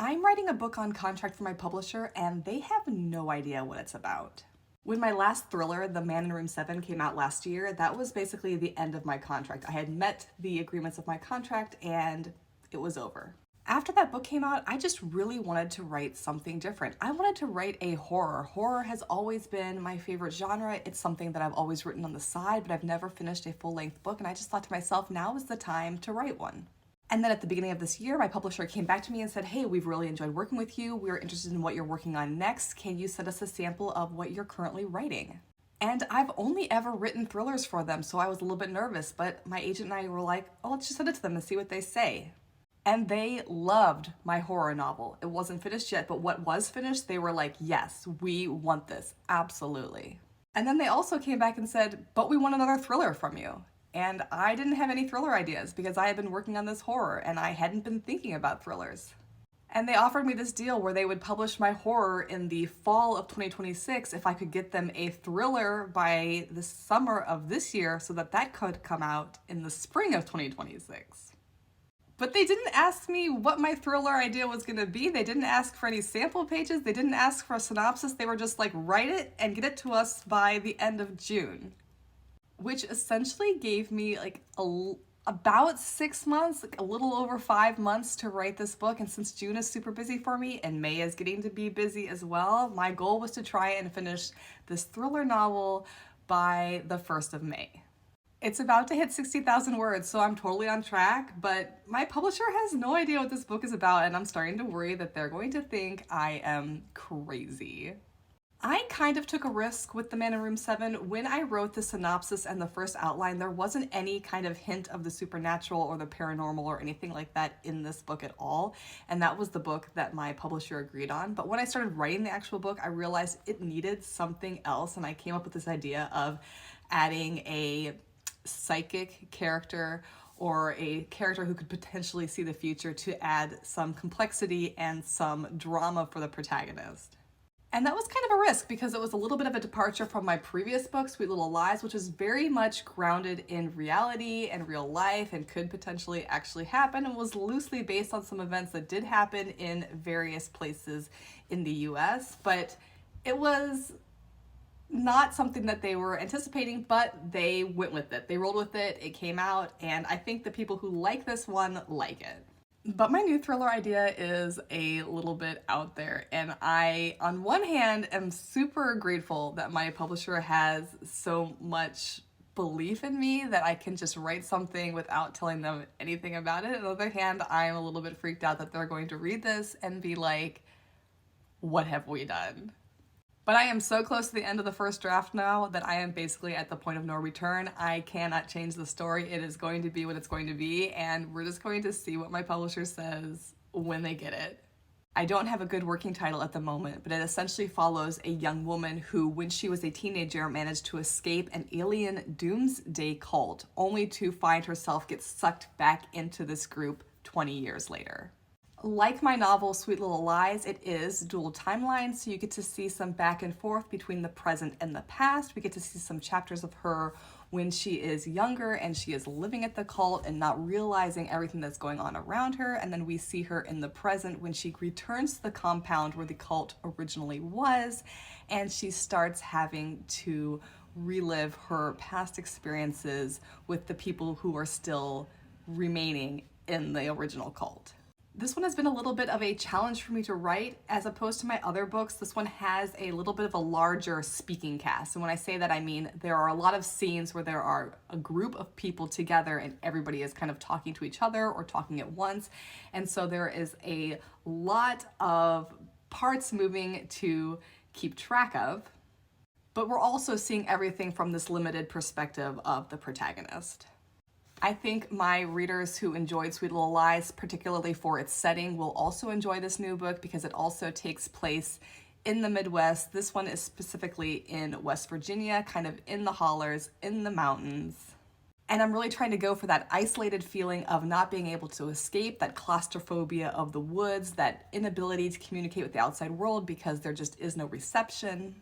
I'm writing a book on contract for my publisher, and they have no idea what it's about. When my last thriller, The Man in Room 7, came out last year, that was basically the end of my contract. I had met the agreements of my contract, and it was over. After that book came out, I just really wanted to write something different. I wanted to write a horror. Horror has always been my favorite genre. It's something that I've always written on the side, but I've never finished a full-length book, and I just thought to myself, now is the time to write one. And then at the beginning of this year, my publisher came back to me and said, hey, we've really enjoyed working with you. We're interested in what you're working on next. Can you send us a sample of what you're currently writing? And I've only ever written thrillers for them, so I was a little bit nervous, but my agent and I were like, oh, let's just send it to them and see what they say. And they loved my horror novel. It wasn't finished yet, but what was finished, they were like, yes, we want this, absolutely. And then they also came back and said, but we want another thriller from you. And I didn't have any thriller ideas because I had been working on this horror and I hadn't been thinking about thrillers. And they offered me this deal where they would publish my horror in the fall of 2026 if I could get them a thriller by the summer of this year so that that could come out in the spring of 2026. But they didn't ask me what my thriller idea was going to be. They didn't ask for any sample pages. They didn't ask for a synopsis. They were just like, write it and get it to us by the end of June. Which essentially gave me like about 6 months, like a little over 5 months to write this book. And since June is super busy for me and May is getting to be busy as well, my goal was to try and finish this thriller novel by the 1st of May. It's about to hit 60,000 words, so I'm totally on track, but my publisher has no idea what this book is about, and I'm starting to worry that they're going to think I am crazy. I kind of took a risk with The Man in Room 7. When I wrote the synopsis and the first outline, there wasn't any kind of hint of the supernatural or the paranormal or anything like that in this book at all, and that was the book that my publisher agreed on. But when I started writing the actual book, I realized it needed something else, and I came up with this idea of adding a psychic character or a character who could potentially see the future to add some complexity and some drama for the protagonist. And that was kind of a risk because it was a little bit of a departure from my previous book, Sweet Little Lies, which was very much grounded in reality and real life and could potentially actually happen and was loosely based on some events that did happen in various places in the US, but it was not something that they were anticipating, but they went with it. They rolled with it, it came out, and I think the people who like this one like it. But my new thriller idea is a little bit out there, and I, on one hand, am super grateful that my publisher has so much belief in me that I can just write something without telling them anything about it. On the other hand, I'm a little bit freaked out that they're going to read this and be like, what have we done? But I am so close to the end of the first draft now that I am basically at the point of no return. I cannot change the story. It is going to be what it's going to be, and we're just going to see what my publisher says when they get it. I don't have a good working title at the moment, but it essentially follows a young woman who, when she was a teenager, managed to escape an alien doomsday cult, only to find herself get sucked back into this group 20 years later. Like my novel, Sweet Little Lies, it is dual timelines, so you get to see some back and forth between the present and the past. We get to see some chapters of her when she is younger and she is living at the cult and not realizing everything that's going on around her. And then we see her in the present when she returns to the compound where the cult originally was, and she starts having to relive her past experiences with the people who are still remaining in the original cult. This one has been a little bit of a challenge for me to write. As opposed to my other books, this one has a little bit of a larger speaking cast. And when I say that, I mean there are a lot of scenes where there are a group of people together and everybody is kind of talking to each other or talking at once. And so there is a lot of parts moving to keep track of. But we're also seeing everything from this limited perspective of the protagonist. I think my readers who enjoyed Sweet Little Lies, particularly for its setting, will also enjoy this new book because it also takes place in the Midwest. This one is specifically in West Virginia, kind of in the hollers, in the mountains. And I'm really trying to go for that isolated feeling of not being able to escape, that claustrophobia of the woods, that inability to communicate with the outside world because there just is no reception.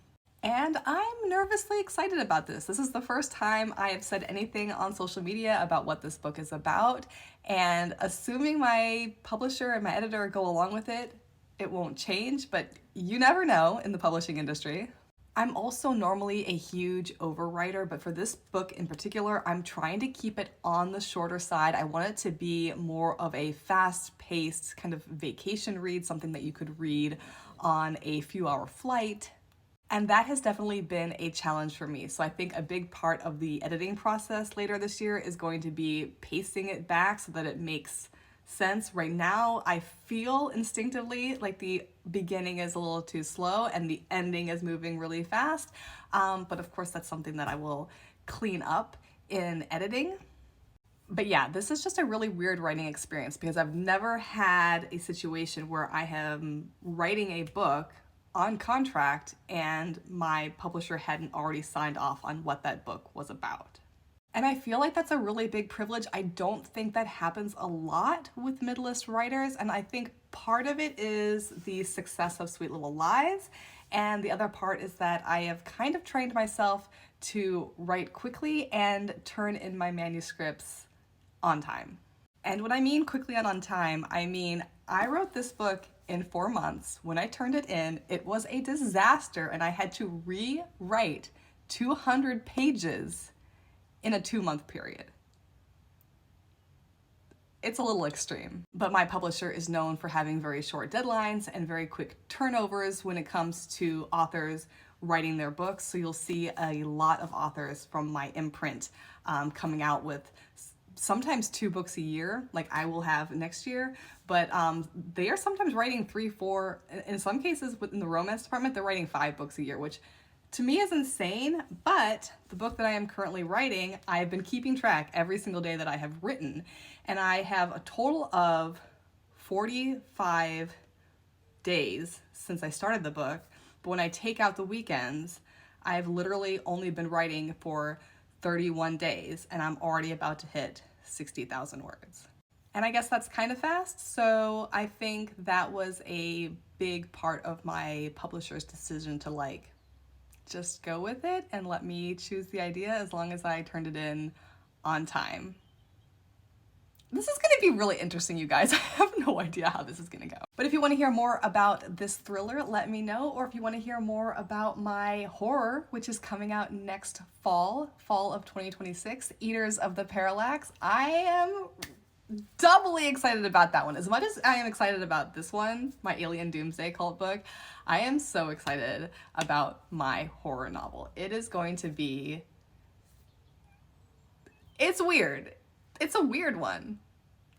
And I'm nervously excited about this. This is the first time I have said anything on social media about what this book is about. And assuming my publisher and my editor go along with it, it won't change, but you never know in the publishing industry. I'm also normally a huge overwriter, but for this book in particular, I'm trying to keep it on the shorter side. I want it to be more of a fast-paced kind of vacation read, something that you could read on a few-hour flight. And that has definitely been a challenge for me. So I think a big part of the editing process later this year is going to be pacing it back so that it makes sense. Right now, I feel instinctively like the beginning is a little too slow and the ending is moving really fast. But of course, that's something that I will clean up in editing. But yeah, this is just a really weird writing experience because I've never had a situation where I am writing a book on contract and my publisher hadn't already signed off on what that book was about. And I feel like that's a really big privilege. I don't think that happens a lot with mid-list writers, and I think part of it is the success of Sweet Little Lies, and the other part is that I have kind of trained myself to write quickly and turn in my manuscripts on time. And when I mean quickly and on time, I mean I wrote this book in 4 months. When I turned it in, it was a disaster, and I had to rewrite 200 pages in a 2-month period. It's a little extreme, but my publisher is known for having very short deadlines and very quick turnovers when it comes to authors writing their books. So you'll see a lot of authors from my imprint coming out with sometimes 2 books a year, like I will have next year, but they are sometimes writing 3, 4, in some cases within the romance department, they're writing 5 books a year, which to me is insane, but the book that I am currently writing, I've been keeping track every single day that I have written, and I have a total of 45 days since I started the book, but when I take out the weekends, I've literally only been writing for 31 days, and I'm already about to hit 60,000 words. And I guess that's kind of fast, so I think that was a big part of my publisher's decision to just go with it and let me choose the idea as long as I turned it in on time. This is gonna be really interesting, you guys. I have no idea how this is gonna go. But if you wanna hear more about this thriller, let me know. Or if you wanna hear more about my horror, which is coming out next fall of 2026, Eaters of the Parallax, I am doubly excited about that one. As much as I am excited about this one, my Alien Doomsday cult book, I am so excited about my horror novel. It is going to be... It's weird. It's a weird one.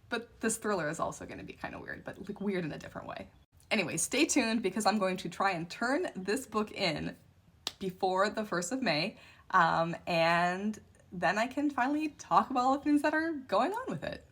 But this thriller is also going to be kind of weird, but weird in a different way. Anyway, stay tuned because I'm going to try and turn this book in before the 1st of May, and then I can finally talk about all the things that are going on with it.